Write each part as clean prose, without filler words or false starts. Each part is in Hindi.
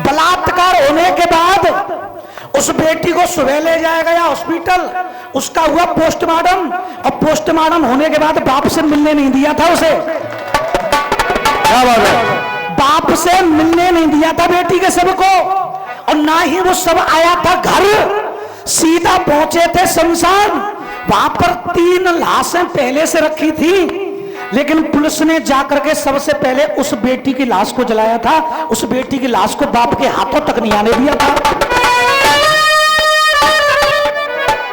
बलात्कार होने के बाद उस बेटी को सुबह ले जाया गया हॉस्पिटल, उसका हुआ पोस्टमार्टम, और पोस्टमार्टम होने के बाद बाप से मिलने नहीं दिया था उसे। क्या बात है? बाप से मिलने नहीं दिया था बेटी के सब को, और ना ही वो सब आया था घर, सीधा पहुंचे थे शमशान। वहां पर 3 लाशें पहले से रखी थी, लेकिन पुलिस ने जाकर के सबसे पहले उस बेटी की लाश को जलाया था। उस बेटी की लाश को बाप के हाथों तक नहीं आने दिया था।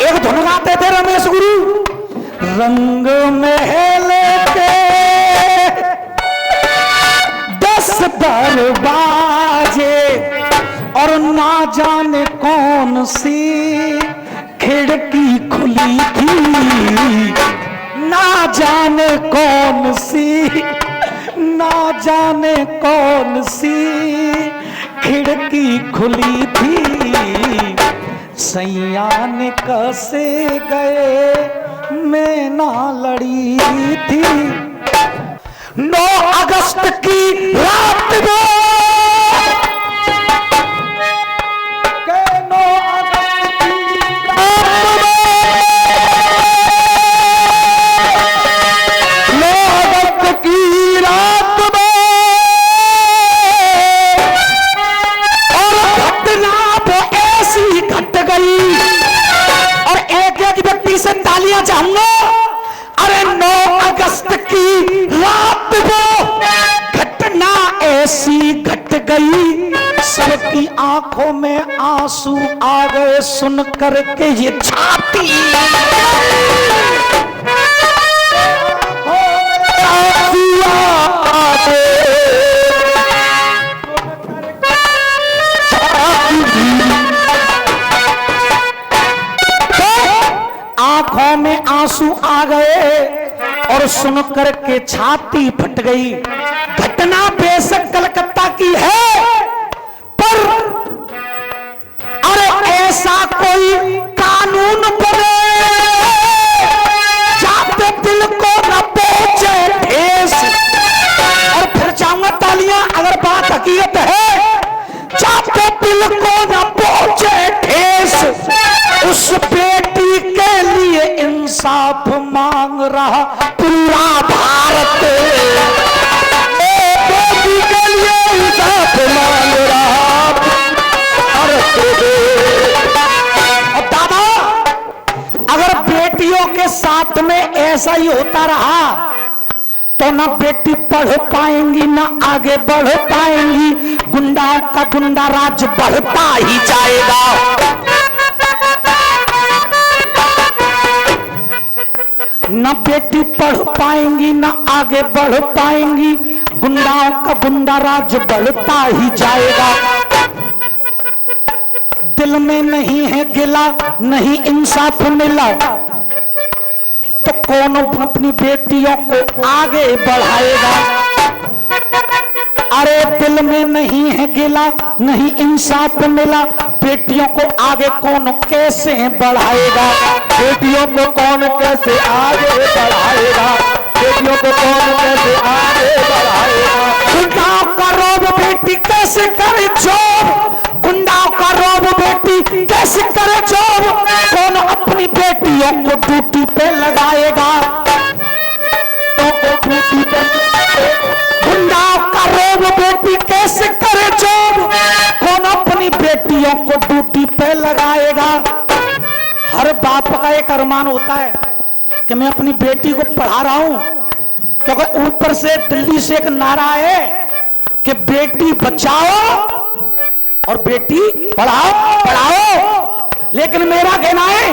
एक धुन गाते थे रमेश गुरु, रंग महल के 10 दरवाजे और ना जाने कौन सी खिड़की खुली थी, ना जाने कौन सी, ना जाने कौन सी खिड़की खुली थी, सैया ने कैसे गए मैं ना लड़ी थी। 9 अगस्त की रात में 9 अगस्त की रात में और घटना वो ऐसी घट गई, और एक एक व्यक्ति से तालियां चाहूंगा। अरे 9 अगस्त की रात को घटना ऐसी घट गई, सबकी आंखों में आंसू आ गए सुन करके ये छाती, आंखों में आंसू आ गए और सुन करके छाती फट गई। घटना बेशक कलकत्ता की है, पर अरे ऐसा कोई कानून बने जाते दिल को न पहुंचे ठेस। और फिर चाहूंगा तालियां अगर बात हकीकत है, जाते दिल को न पहुंचे ठेस। उस बेटी के लिए इंसाफ मांग रहा पूरा भारत, बेटी के लिए इंसाफ मांग रहा भारत। और दादा, अगर बेटियों के साथ में ऐसा ही होता रहा तो ना बेटी पढ़ पाएंगी ना आगे बढ़ पाएंगी, गुंडाओं का गुंडा राज बढ़ता ही जाएगा। न बेटी पढ़ पाएंगी न आगे बढ़ पाएंगी, गुंडाओं का गुंडा राज बढ़ता ही जाएगा। दिल में नहीं है गिला, नहीं इंसाफ मिला, तो कौन अपनी बेटियों को आगे बढ़ाएगा। अरे दिल में नहीं है गिला, नहीं इंसाफ मिला, बेटियों को आगे कौन कैसे बढ़ाएगा। बेटियों को कौन कैसे आगे बढ़ाएगा, बेटियों को कौन कैसे आगे बढ़ाएगा। गुंडाओं का रौब बेटी कैसे करे जॉब, गुंडाओं का रौब बेटी कैसे करे जॉब, कौन अपनी बेटियों को ड्यूटी पे लगाएगा। गुंडाओं का रौब बेटी कैसे करे जॉब, कौन अपनी बेटियों को ड्यूटी पे लगाएगा। हर बाप का एक अरमान होता है कि मैं अपनी बेटी को पढ़ा रहा हूं, क्योंकि ऊपर से दिल्ली से एक नारा है कि बेटी बचाओ और बेटी पढ़ाओ पढ़ाओ। लेकिन मेरा कहना है,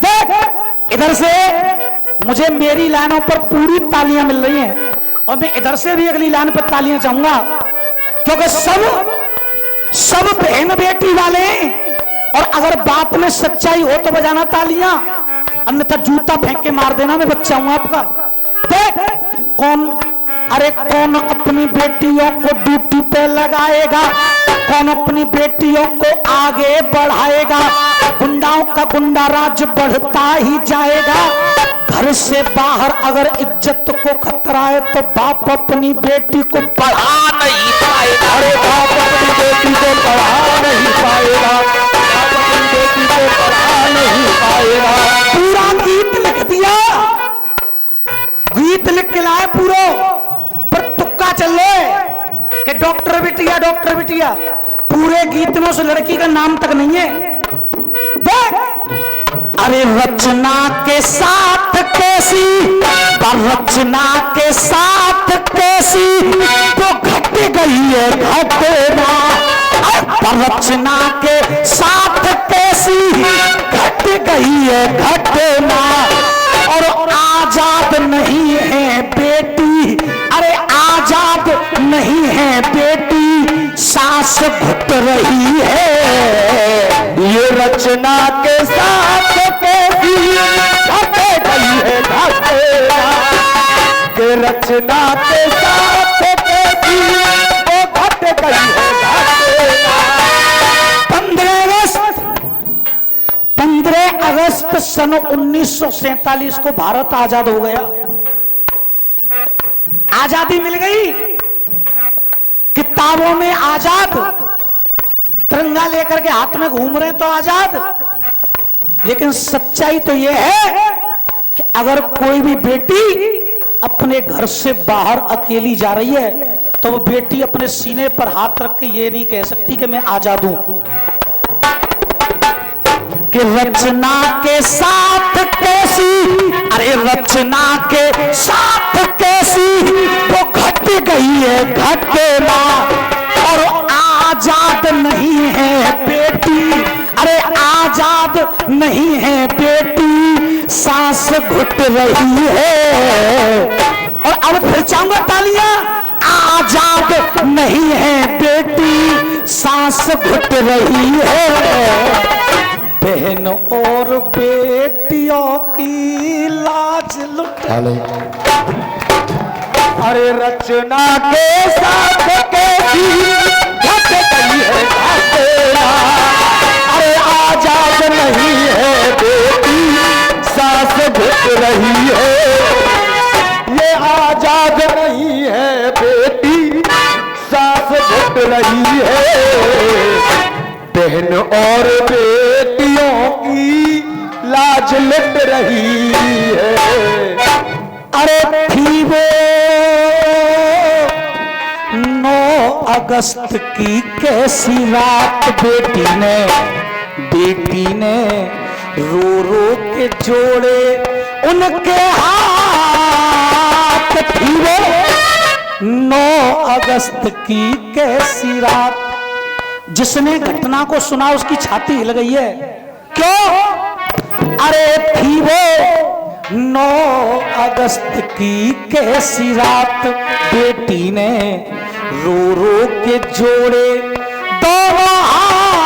देख इधर से मुझे मेरी लाइनों पर पूरी तालियां मिल रही हैं, और मैं इधर से भी अगली लाइन पर तालियां चाहूंगा, क्योंकि सब बहन बेटी वाले हैं। और अगर बात में सच्चाई हो तो बजाना तालियां, अन्यथा जूता फेंक के मार देना, मैं बच्चा हूं आपका। देख कौन, अरे कौन अपनी बेटियों को ड्यूटी पे लगाएगा, कौन अपनी बेटियों को आगे बढ़ाएगा। गुंडाओं का गुंडा राज बढ़ता ही जाएगा। घर से बाहर अगर इज्जत को खतरा है तो बाप अपनी बेटी को पढ़ा नहीं पाएगा। अरे बाप अपनी बेटी बिटिया, डॉक्टर बिटिया, पूरे गीत में उस लड़की का नाम तक नहीं है। देख, अरे रचना के साथ कैसी, रचना के साथ कैसी तो घट गई है घटना, रचना के साथ कैसी घट गई है घटना। और आजाद नहीं है बेटी, अरे आजाद नहीं है बेटी, सांस घुट रही है। ये रचना के साथ कैसी घट गई है घटना, ये रचना के साथ कैसी वो घट गई है घटना। 15 अगस्त सन 1947 को भारत आजाद हो गया। आजादी मिल गई, किताबों में आजाद, तिरंगा लेकर के हाथ में घूम रहे तो आजाद। लेकिन सच्चाई तो यह है कि अगर कोई भी बेटी अपने घर से बाहर अकेली जा रही है तो वो बेटी अपने सीने पर हाथ रख के ये नहीं कह सकती कि मैं आजाद हूं। कि रचना के साथ कैसी, अरे रचना के साथ कैसी वो घट गई है घटना। और आजाद नहीं है बेटी, अरे आजाद नहीं है बेटी, सांस घुट रही है। और अब फिर चाहूंगा तालियां, आजाद नहीं है बेटी, सांस घुट रही है। बहन और बेटियों की लाज लुट, अरे रचना के साथ कैसी घट गई है घटना, अरे आजाद नहीं है बेटी, सांस घुट रही है। ये आजाद नहीं है बेटी, सांस घुट रही है। बहन और बेटियों की लाज लुट रही है। अरे थी वो 9 अगस्त की कैसी रात, बेटी ने रो रो के जोड़े उनके हाथ। थी वो 9 अगस्त की कैसी रात, जिसने घटना को सुना उसकी छाती हिल गई है। क्यों? अरे थी वो 9 अगस्त की कैसी रात, बेटी ने रो रो के जोड़े दोनों हाथ।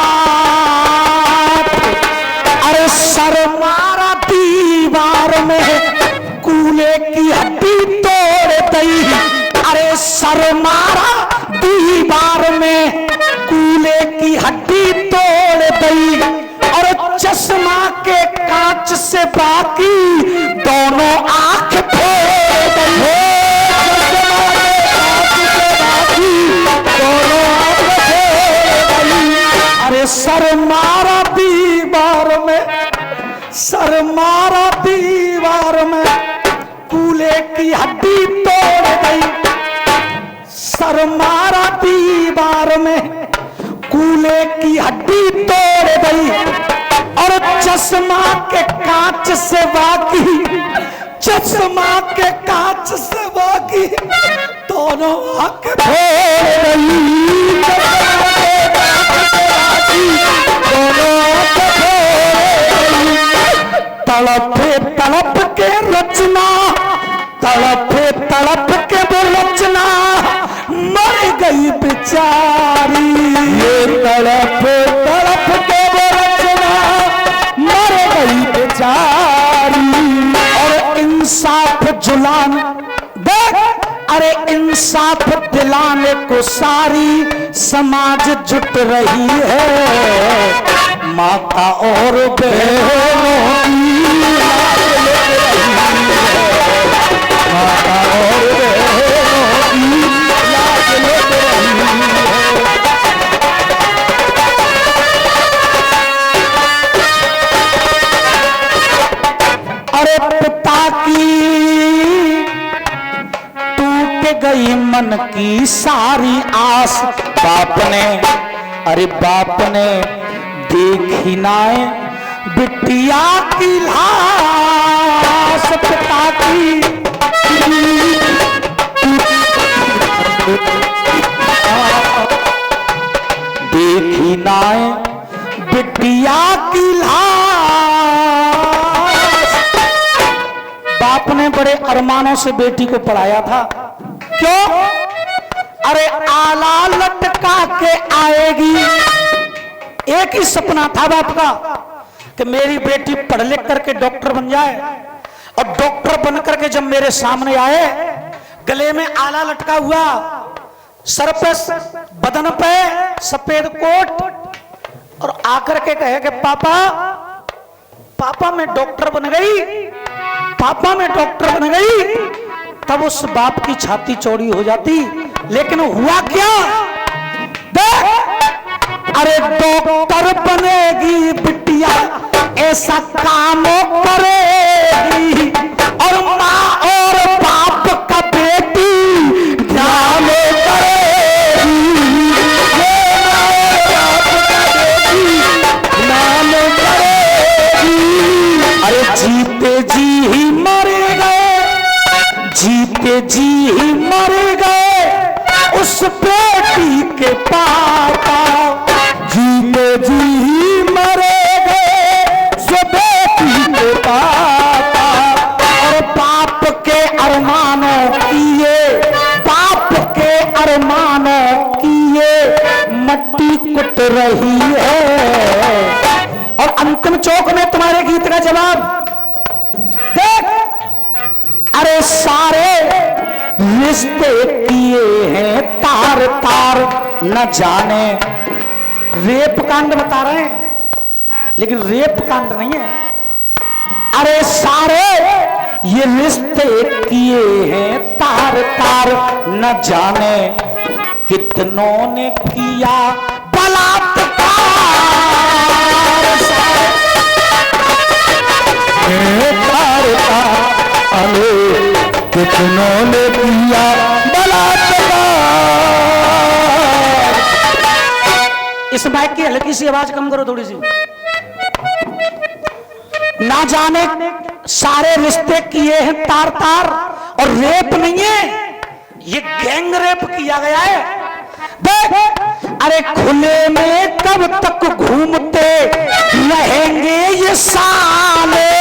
अरे सर मारा दीवार में, कूले की हड्डी तोड़ दी। अरे सर मारा दीवार में, कूले की हड्डी तोड़ दी। और चश्मा के कांच से बाकी दोनों आंख फोड़ दी। अरे सर मारा दीवार में, सर मारा दीवार में, कूले की हड्डी तोड़ दी। सर मारा दीवार में, कूले की हड्डी तोड़ गई। और चश्मा के कांच से बाकी, चश्मा के कांच से बाकी दोनों आंख फोड़ गई। तड़पे तड़प के रचना, तड़पे तड़प के वो रचना मर गई बेचारी। ये तड़प तड़प के वो रचना मर गई बेचारी। और इंसाफ जुलान देख, अरे इंसाफ दिलाने को सारी समाज जुट रही है। माता और बहनों की माता और बहनों की लाज लुट रही है। अरे पिता की टूट गई मन की सारी आस, बाप ने, अरे बाप ने देखी नाय बिटिया की लाश पिता की, देखी नाय बिटिया की लाश। बाप ने बड़े अरमानों से बेटी को पढ़ाया था। क्यों? अरे आला लटका के आएगी, एक ही सपना था बाप का कि मेरी बेटी पढ़ लिख करके डॉक्टर बन जाए, और डॉक्टर बन करके जब मेरे सामने आए, गले में आला लटका हुआ, सर पे बदन पे सफेद कोट, और आकर के कहे कि पापा पापा मैं डॉक्टर बन गई, पापा मैं डॉक्टर बन गई, तब उस बाप की छाती चौड़ी हो जाती। लेकिन हुआ क्या? देख, अरे डॉक्टर बनेगी बिटिया, ऐसा काम करेगी, और माँ और बाप का बेटी ध्यान करेगी, नाम करेगी। अरे जीते जी ही मरे गए, जीते जी ही मरे गए उस बेटी के पापा, जीते जी ही मरे गए उस बेटी के पापा। और बाप के अरमानों किए, बाप के अरमानों किए मट्टी कुट रही है। और अंतिम चौक में तुम्हारे गीत का जवाब देख, अरे सारे रिश्ते किए हैं तार तार, न जाने, रेप कांड बता रहे हैं लेकिन रेप कांड नहीं है। अरे सारे ये रिश्ते किए हैं तार तार, न जाने कितनों ने किया बलात्कार, तार तार कितनों ने किया बलात्कार। इस माइक की हल्की सी आवाज कम करो थोड़ी सी। ना जाने सारे रिश्ते किए हैं तार तार, और रेप नहीं है, ये गैंग रेप किया गया है। देख, अरे खुले में कब तक घूमते रहेंगे ये साले,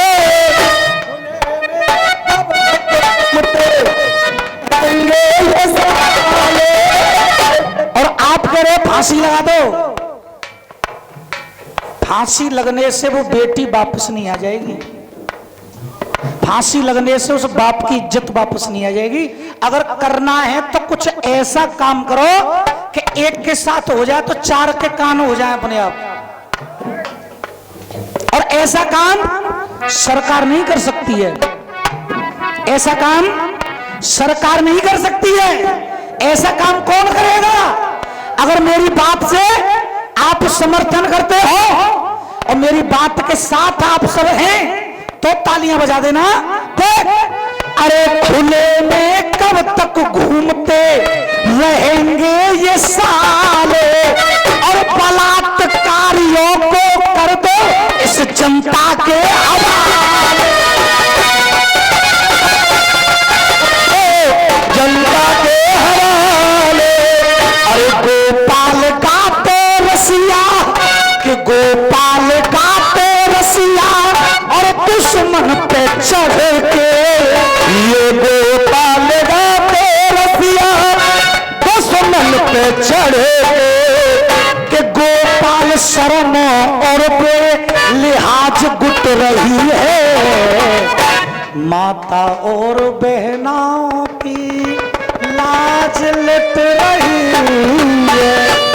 और आप कह रहे फांसी लगा दो। फांसी लगने से वो बेटी वापस नहीं आ जाएगी, फांसी लगने से उस बाप की इज्जत वापस नहीं आ जाएगी। अगर करना है तो कुछ ऐसा काम करो कि एक के साथ हो जाए तो चार के कान हो जाए अपने आप, और ऐसा काम सरकार नहीं कर सकती है, ऐसा काम सरकार नहीं कर सकती है। ऐसा काम कौन करेगा? अगर मेरी बात से आप समर्थन करते हो और मेरी बात के साथ आप सब हैं तो तालियां बजा देना। देख, अरे खुले में कब तक घूमते रहेंगे ये साले, और बलात्कारियों को कर दो इस जनता के हवाले, जनता के हवाले। अरे गोपाल गाते रसिया, कि गोपाल गाते रसिया, और दुश्मन पे चढ़ के, ये गोपाल गाते रसिया, दुश्मन पे चढ़ के गोपाल शर्म और पे लिहाज गुट रही है, माता और बहनों की लाज लुट रही है।